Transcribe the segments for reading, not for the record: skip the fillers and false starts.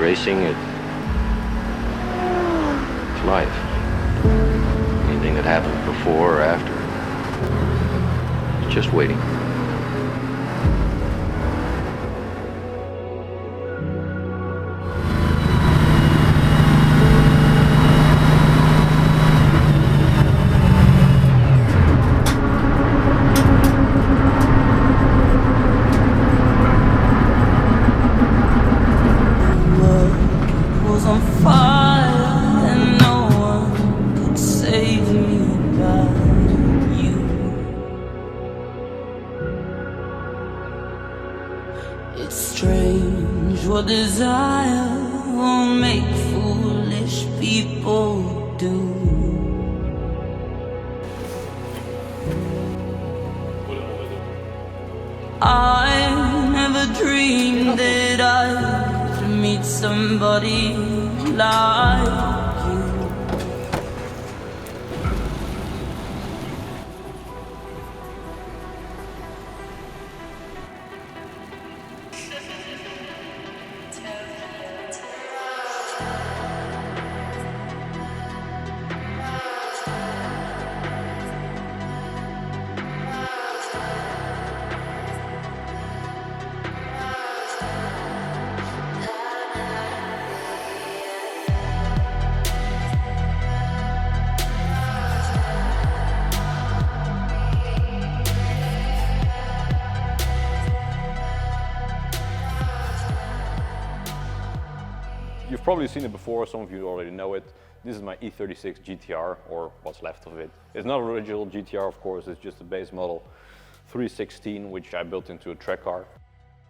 racing, it's life. Anything that happens before or after, it's just waiting. It's strange what desire will make foolish people do. I never dreamed that I'd meet somebody like you. You've probably seen it before, some of you already know it. This is my E36 GTR, or what's left of it. It's not an original GTR, of course, it's just a base model 316, which I built into a track car.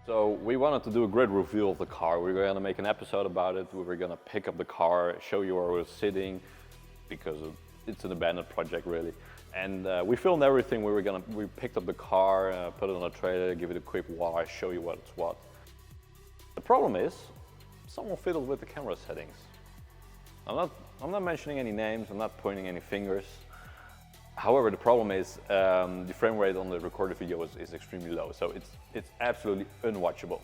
So we wanted to do a great reveal of the car. We were going to make an episode about it. We were going to pick up the car, show you where we were sitting, because it's an abandoned project really. And we filmed everything. We picked up the car, put it on a trailer, give it a quick wash, show you what's what. The problem is, someone fiddled with the camera settings. I'm not mentioning any names, I'm not pointing any fingers. However, the problem is the frame rate on the recorded video is extremely low, so it's absolutely unwatchable,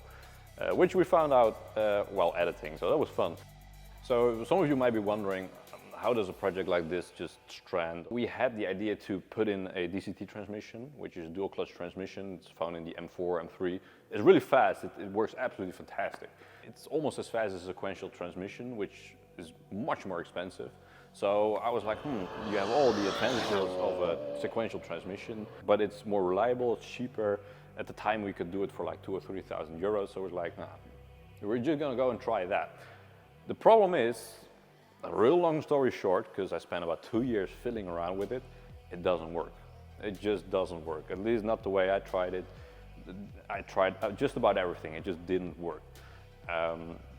which we found out while editing, so that was fun. So some of you might be wondering, how does a project like this just strand? We had the idea to put in a DCT transmission, which is a dual clutch transmission. It's found in the M4, M3. It's really fast, it works absolutely fantastic. It's almost as fast as a sequential transmission, which is much more expensive. So I was like, you have all the advantages of a sequential transmission, but it's more reliable, it's cheaper. At the time we could do it for like 2,000 or 3,000 euros, so we're like, nah, we're just gonna go and try that. The problem is, a real long story short, because I spent about 2 years fiddling around with it, it doesn't work. It just doesn't work, at least not the way I tried it. I tried just about everything, it just didn't work.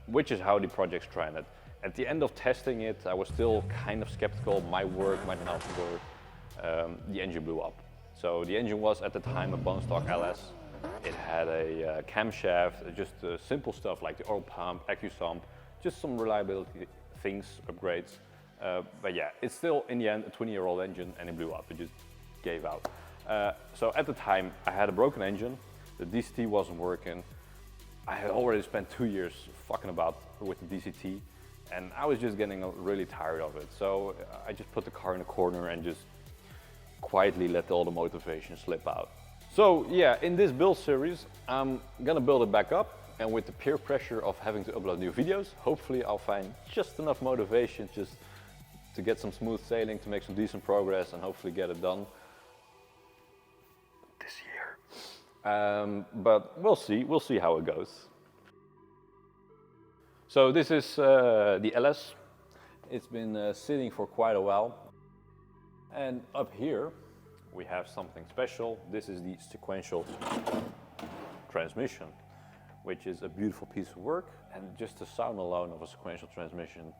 Which is how the project stranded. At the end of testing it, I was still kind of skeptical, might work, might not work. The engine blew up. So the engine was at the time a bone stock LS. It had a camshaft, just simple stuff like the oil pump, AccuSump, just some reliability things, upgrades. But yeah, it's still in the end a 20-year-old engine and it blew up, it just gave out. So at the time I had a broken engine, the DCT wasn't working. I had already spent 2 years fucking about with the DCT and I was just getting really tired of it. So I just put the car in a corner and just quietly let all the motivation slip out. So yeah, in this build series, I'm gonna build it back up, and with the peer pressure of having to upload new videos, hopefully I'll find just enough motivation just to get some smooth sailing, to make some decent progress and hopefully get it done this year. But we'll see how it goes. So this is the LS. It's been sitting for quite a while. And up here we have something special. This is the sequential transmission, which is a beautiful piece of work. And just the sound alone of a sequential transmission,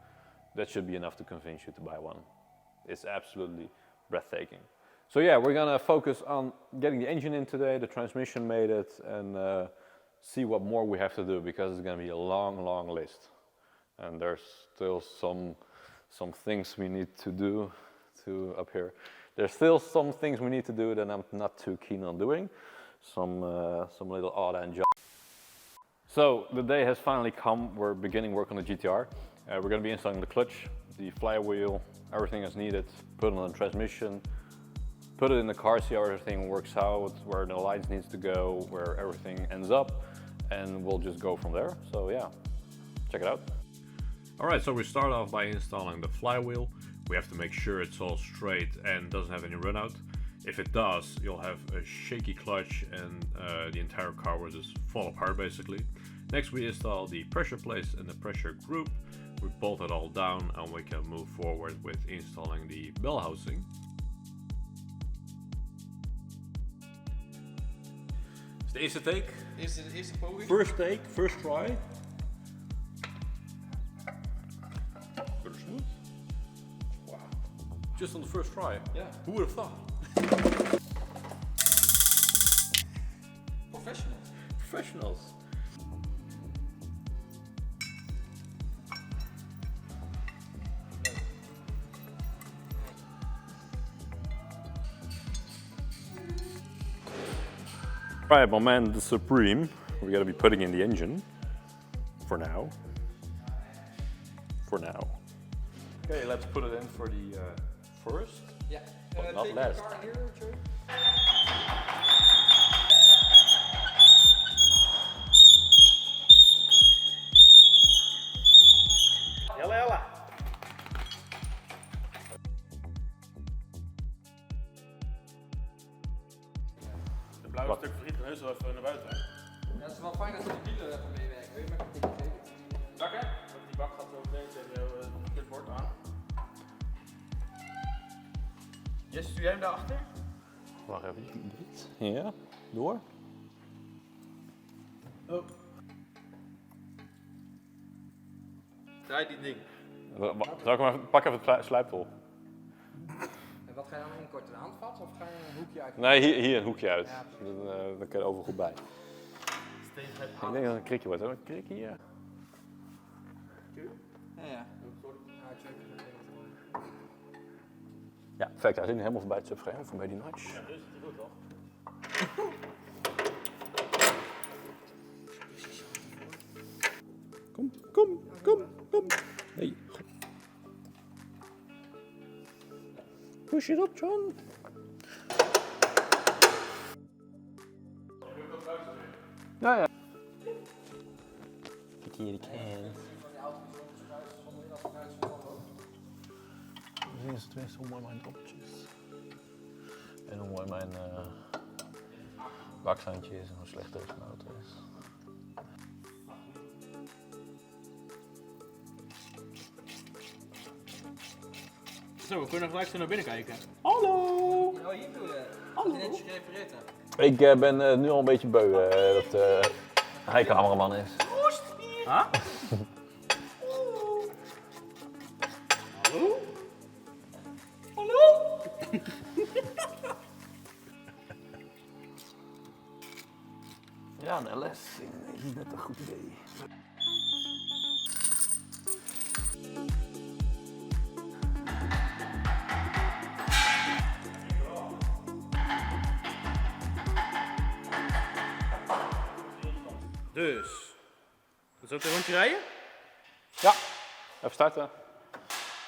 that should be enough to convince you to buy one. It's absolutely breathtaking. So yeah, we're gonna focus on getting the engine in today, the transmission made it, and see what more we have to do, because it's gonna be a long, long list. And there's still some things we need to do up here. There's still some things we need to do that I'm not too keen on doing. Some little odd end jobs. So the day has finally come. We're beginning work on the GTR. We're going to be installing the clutch, the flywheel, everything is needed. Put it on the transmission, put it in the car, see how everything works out, where the lights needs to go, where everything ends up, and we'll just go from there. So yeah, check it out. All right, so we start off by installing the flywheel. We have to make sure it's all straight and doesn't have any run out. If it does, you'll have a shaky clutch and the entire car will just fall apart basically. Next we install the pressure plates and the pressure group. We bolt it all down and we can move forward with installing the bell housing. Is the eerste take? Eerste poging. First take, first try. Pretty smooth. Wow. Just on the first try? Yeah. Who would have thought? Professionals. Professionals. Right, my man, the Supreme. We gotta be putting in the engine. For now. For now. Okay, let's put it in for the first. Yeah. But not take last. the car here, Joe. Jelle, jelle. De blauwe stuk vergiet er heus wel even naar buiten. Ja, het is wel fijn dat de wielen even meewerken. Weet je, met een dikke Zakken? Want die bak gaat zo meteen tegen dit bord aan. Jesse, stuur jij hem daarachter? Wacht even. Dit. Ja, door. Oh. Draai die ding. Zal ik hem even, pak even het slijptol. En wat ga je dan inkorten? Een handvat of ga je een hoekje uit? Nee, hier een hoekje uit. Ja, Dan kan je er overal goed bij. Steeds het Ik denk dat het een krikje wordt. Hè? Een krikje, ja. Ja. Ja, perfect. Hij zit nu helemaal voorbij het subframe, voorbij die notch. Ja, dus is het goed toch? Kom. Hey. Push it up, John. Ja. Kijk hier, die kant. Zien ze tenminste hoe mooi mijn doppertjes. En hoe mooi mijn bakstandje is en hoe slecht deze motor is. Zo, we kunnen gelijk zo naar binnen kijken. Hallo! Oh, hier doe je. Hallo. Je netjes gerefereerd hebt. Ik ben nu al een beetje beu dat hij cameraman is. Huh? Hallo? Hallo? Ja, een LS is net een goed idee. Dus. Zal ik een rondje rijden? Ja, even starten.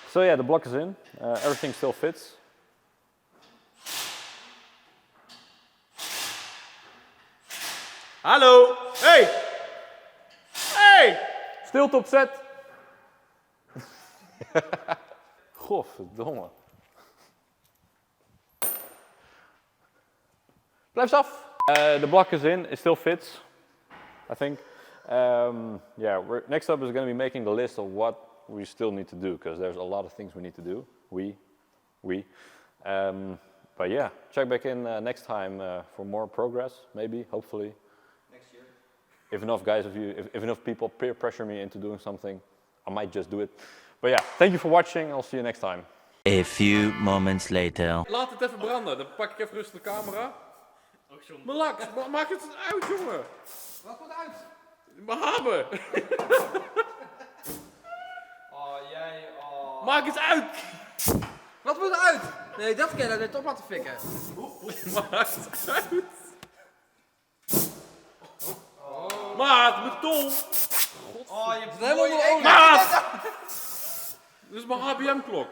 So yeah, the block is in. Everything still fits. Hallo! Hey! Hey! Stilte op zet. Godverdomme. Blijf af. The block is in. It still fits, I think. Yeah, next up is going to be making the list of what we still need to do, because there's a lot of things we need to do. But yeah, check back in next time for more progress, maybe, hopefully. Next year. If enough guys of you, if enough people peer pressure me into doing something, I might just do it. But yeah, thank you for watching. I'll see you next time. A few moments later. Laat het even branden, dan pak ik even rustig de camera. Maar laks, maak het uit, jongen. Wat wordt uit? Mijn hamer. Oh, jij, oh. Maak het uit. Wat moet uit? Nee, dat kan je net op laten fikken. Maak het uit. Oh. Maat, mijn tol! Oh, je hebt helemaal onder olie. Maat! Dit is mijn ABM-klok.